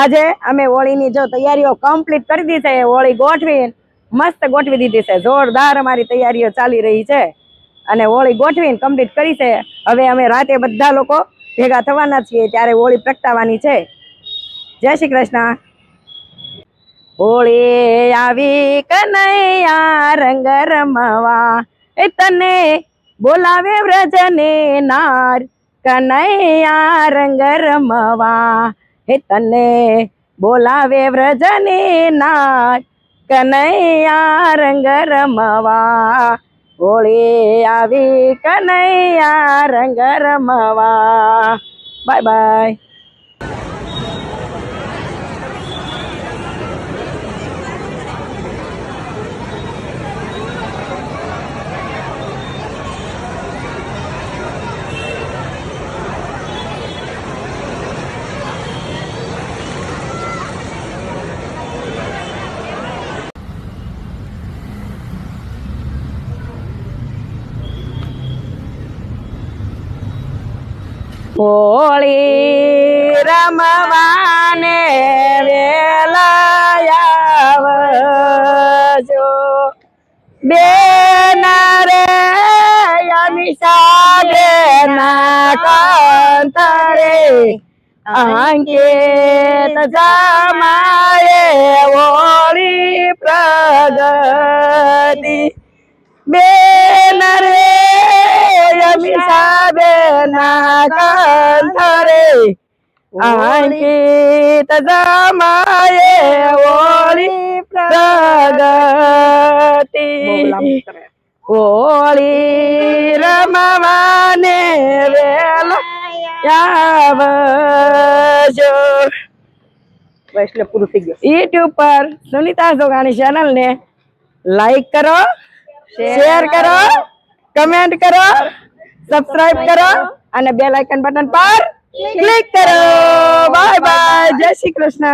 આજે અમે હોળીની જો તૈયારીઓ કમ્પ્લીટ કરી દીધી છે। હોળી ગોઠવીને મસ્ત ગોઠવી દીધી છે। જોરદાર અમારી તૈયારીઓ ચાલી રહી છે અને હોળી ગોઠવીને કમ્પ્લીટ કરી છે। હવે અમે રાતે બધા લોકો ભેગા થવાના છીએ ત્યારે હોળી પ્રગટાવવાની છે। જય શ્રી કૃષ્ણ। હોળી આવી કનૈયા રંગ રમવા તને બોલાવે વ્રજને નાર કનૈયા રંગ રમવા તને બોલાવે વ્રજને નાર કનૈયા રંગ રમવા હોળી આવી કનૈયા રંગ રમવા। Bye bye. હોળી રમવાને વેલા આવજો બેન રે અમીષા બેના કંઠરે અંકિત જમાએ હોળી પ્રગતિ બેન રે અમીષા બેના કંઠરે અંકિત જમાએ હોળી પ્રગતિ હોળી રમવાને વેલા આવજો। બસ એટલે પૂરું થઈ ગયું। યુટ્યુબ પર સુનિતા જોગાણી ચેનલ ને લાઈક કરો, શેર કરો, કમેન્ટ કરો, સબસ્ક્રાઇબ કરો અને બેલ આઇકન બટન પર ક્લિક કરો। Bye bye. જય શ્રી કૃષ્ણ।